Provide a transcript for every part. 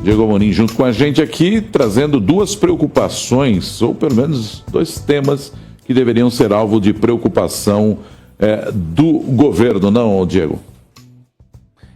Diego Amorim junto com a gente aqui, trazendo duas preocupações, ou pelo menos dois temas que deveriam ser alvo de preocupação do governo, não, Diego?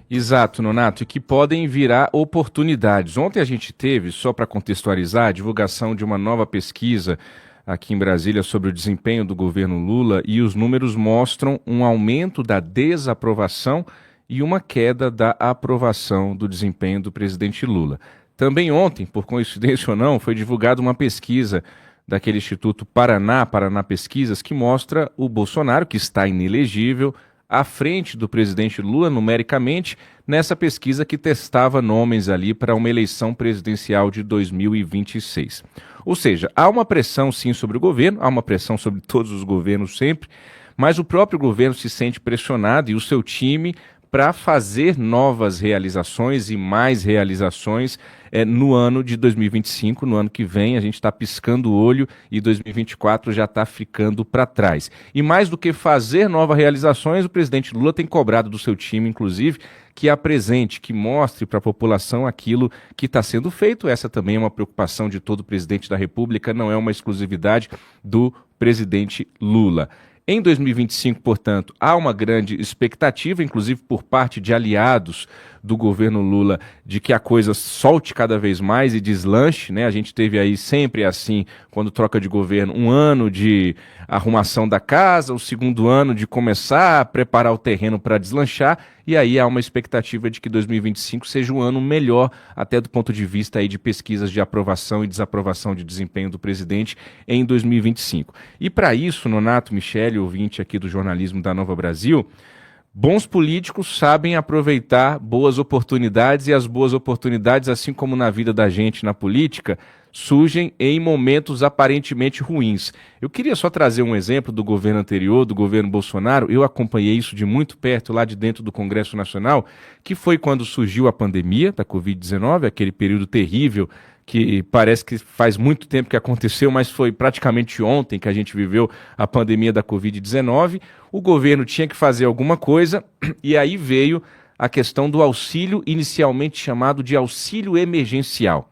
Exato, Nonato, e que podem virar oportunidades. Ontem a gente teve, só para contextualizar, a divulgação de uma nova pesquisa aqui em Brasília sobre o desempenho do governo Lula, e os números mostram um aumento da desaprovação e uma queda da aprovação do desempenho do presidente Lula. Também ontem, por coincidência ou não, foi divulgada uma pesquisa daquele Instituto Paraná Pesquisas, que mostra o Bolsonaro, que está inelegível, à frente do presidente Lula, numericamente, nessa pesquisa que testava nomes ali para uma eleição presidencial de 2026. Ou seja, há uma pressão sim sobre o governo, há uma pressão sobre todos os governos sempre, mas o próprio governo se sente pressionado e o seu time para fazer novas realizações e mais realizações no ano de 2025, no ano que vem. A gente está piscando o olho e 2024 já está ficando para trás. E mais do que fazer novas realizações, o presidente Lula tem cobrado do seu time, inclusive, que apresente, que mostre para a população aquilo que está sendo feito. Essa também é uma preocupação de todo presidente da República, não é uma exclusividade do presidente Lula. Em 2025, portanto, há uma grande expectativa, inclusive por parte de aliados do governo Lula, de que a coisa solte cada vez mais e deslanche, né? A gente teve aí sempre assim, quando troca de governo, um ano de arrumação da casa, o segundo ano de começar a preparar o terreno para deslanchar, e aí há uma expectativa de que 2025 seja um ano melhor, até do ponto de vista aí de pesquisas de aprovação e desaprovação de desempenho do presidente em 2025. E para isso, Nonato, Michele, ouvinte aqui do jornalismo da Nova Brasil, bons políticos sabem aproveitar boas oportunidades, e as boas oportunidades, assim como na vida da gente na política, surgem em momentos aparentemente ruins. Eu queria só trazer um exemplo do governo anterior, do governo Bolsonaro. Eu acompanhei isso de muito perto lá de dentro do Congresso Nacional, que foi quando surgiu a pandemia da Covid-19, aquele período terrível que parece que faz muito tempo que aconteceu, mas foi praticamente ontem que a gente viveu a pandemia da Covid-19. O governo tinha que fazer alguma coisa, e aí veio a questão do auxílio, inicialmente chamado de auxílio emergencial.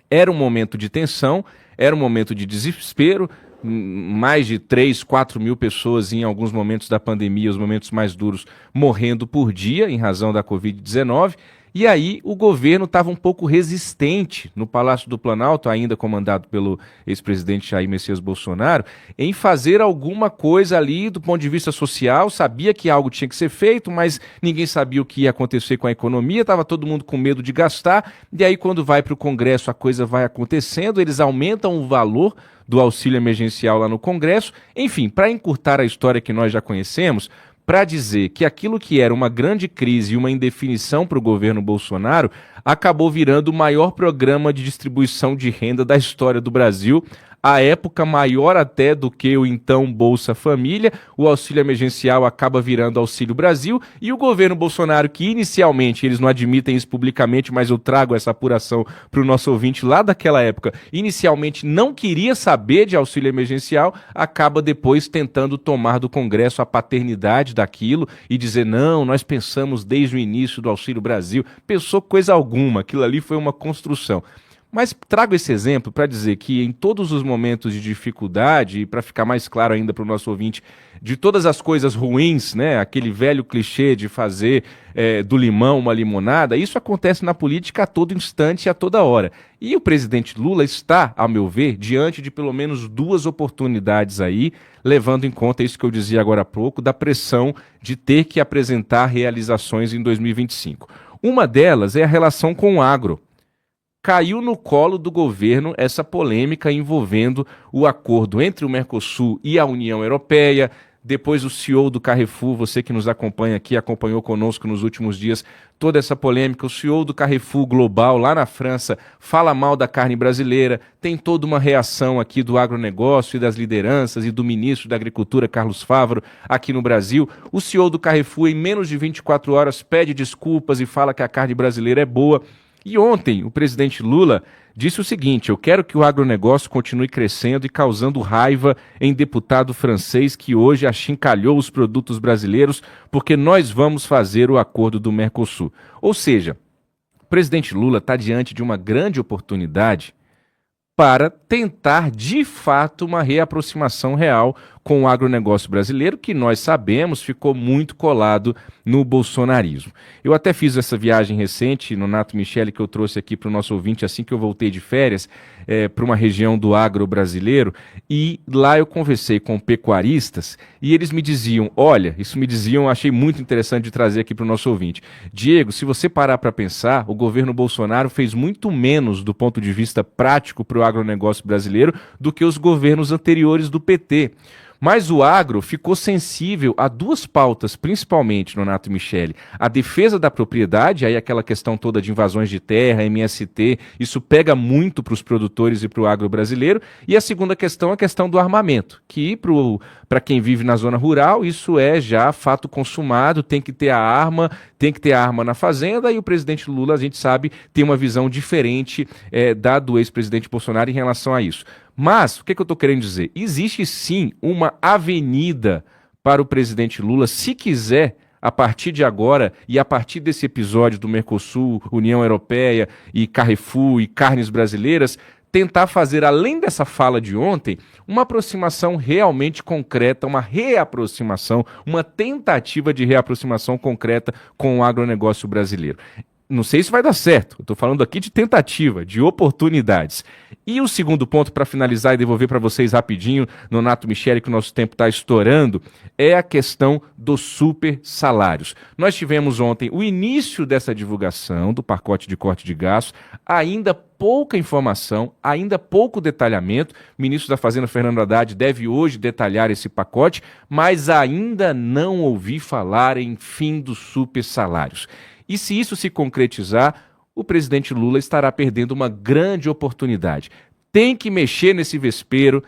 Era um momento de tensão, era um momento de desespero, mais de 3, 4 mil pessoas em alguns momentos da pandemia, os momentos mais duros, morrendo por dia em razão da Covid-19, e aí o governo estava um pouco resistente no Palácio do Planalto, ainda comandado pelo ex-presidente Jair Messias Bolsonaro, em fazer alguma coisa ali do ponto de vista social. Sabia que algo tinha que ser feito, mas ninguém sabia o que ia acontecer com a economia, estava todo mundo com medo de gastar, e aí quando vai para o Congresso a coisa vai acontecendo, eles aumentam o valor do auxílio emergencial lá no Congresso. Enfim, para encurtar a história que nós já conhecemos, para dizer que aquilo que era uma grande crise e uma indefinição para o governo Bolsonaro acabou virando o maior programa de distribuição de renda da história do Brasil, à época maior até do que o então Bolsa Família. O auxílio emergencial acaba virando Auxílio Brasil, e o governo Bolsonaro, que inicialmente, eles não admitem isso publicamente, mas eu trago essa apuração para o nosso ouvinte lá daquela época, inicialmente não queria saber de auxílio emergencial, acaba depois tentando tomar do Congresso a paternidade daquilo e dizer: não, nós pensamos desde o início do Auxílio Brasil. Pensou coisa alguma, aquilo ali foi uma construção. Mas trago esse exemplo para dizer que em todos os momentos de dificuldade, e para ficar mais claro ainda para o nosso ouvinte, de todas as coisas ruins, né, aquele velho clichê de fazer do limão uma limonada, isso acontece na política a todo instante e a toda hora. E o presidente Lula está, ao meu ver, diante de pelo menos duas oportunidades aí, levando em conta isso que eu dizia agora há pouco, da pressão de ter que apresentar realizações em 2025. Uma delas é a relação com o agro. Caiu no colo do governo essa polêmica envolvendo o acordo entre o Mercosul e a União Europeia. Depois o CEO do Carrefour, você que nos acompanha aqui, acompanhou conosco nos últimos dias toda essa polêmica. O CEO do Carrefour Global, lá na França, fala mal da carne brasileira. Tem toda uma reação aqui do agronegócio e das lideranças e do ministro da Agricultura, Carlos Fávaro, aqui no Brasil. O CEO do Carrefour, em menos de 24 horas, pede desculpas e fala que a carne brasileira é boa. E ontem o presidente Lula disse o seguinte: eu quero que o agronegócio continue crescendo e causando raiva em deputado francês que hoje achincalhou os produtos brasileiros, porque nós vamos fazer o acordo do Mercosul. Ou seja, presidente Lula está diante de uma grande oportunidade para tentar, de fato, uma reaproximação real com o agronegócio brasileiro, que nós sabemos ficou muito colado no bolsonarismo. Eu até fiz essa viagem recente, Nonato Michele, que eu trouxe aqui para o nosso ouvinte assim que eu voltei de férias, para uma região do agro brasileiro, e lá eu conversei com pecuaristas e eles me diziam, olha, isso me diziam, achei muito interessante de trazer aqui para o nosso ouvinte. Diego, se você parar para pensar, o governo Bolsonaro fez muito menos do ponto de vista prático para o agronegócio brasileiro do que os governos anteriores do PT. Mas o agro ficou sensível a duas pautas, principalmente, Nonato Michele. A defesa da propriedade, aí aquela questão toda de invasões de terra, MST, isso pega muito para os produtores e para o agro brasileiro. E a segunda questão, a questão do armamento, que para quem vive na zona rural, isso é já fato consumado, tem que ter a arma na fazenda, e o presidente Lula, a gente sabe, tem uma visão diferente da do ex-presidente Bolsonaro em relação a isso. Mas, o que eu estou querendo dizer? Existe sim uma avenida para o presidente Lula, se quiser, a partir de agora e a partir desse episódio do Mercosul, União Europeia e Carrefour e carnes brasileiras, tentar fazer, além dessa fala de ontem, uma aproximação realmente concreta, uma reaproximação, uma tentativa de reaproximação concreta com o agronegócio brasileiro. Não sei se vai dar certo, eu estou falando aqui de tentativa, de oportunidades. E o segundo ponto, para finalizar e devolver para vocês rapidinho, Nonato Michele, que o nosso tempo está estourando, é a questão dos super salários. Nós tivemos ontem o início dessa divulgação do pacote de corte de gastos, ainda pouca informação, ainda pouco detalhamento. O ministro da Fazenda, Fernando Haddad, deve hoje detalhar esse pacote, mas ainda não ouvi falar em fim dos super salários. E se isso se concretizar, o presidente Lula estará perdendo uma grande oportunidade. Tem que mexer nesse vespeiro,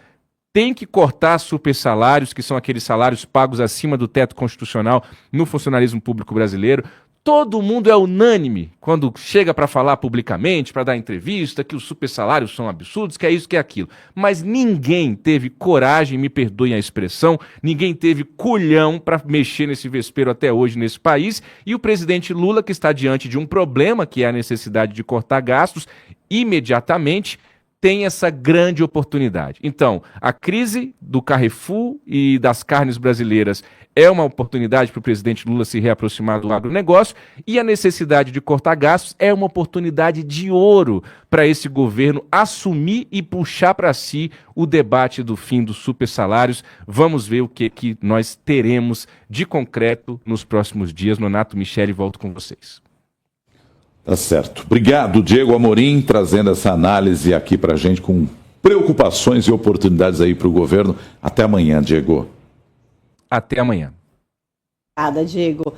tem que cortar super salários, que são aqueles salários pagos acima do teto constitucional no funcionalismo público brasileiro. Todo mundo é unânime quando chega para falar publicamente, para dar entrevista, que os super salários são absurdos, que é isso, que é aquilo. Mas ninguém teve coragem, me perdoem a expressão, ninguém teve culhão para mexer nesse vespeiro até hoje nesse país. E o presidente Lula, que está diante de um problema, que é a necessidade de cortar gastos, imediatamente tem essa grande oportunidade. Então, a crise do Carrefour e das carnes brasileiras é uma oportunidade para o presidente Lula se reaproximar do agronegócio, e a necessidade de cortar gastos é uma oportunidade de ouro para esse governo assumir e puxar para si o debate do fim dos super salários. Vamos ver o que nós teremos de concreto nos próximos dias. Nonato Michele, volto com vocês. Tá certo. Obrigado, Diego Amorim, trazendo essa análise aqui para a gente com preocupações e oportunidades aí para o governo. Até amanhã, Diego. Até amanhã. Obrigada, Diego.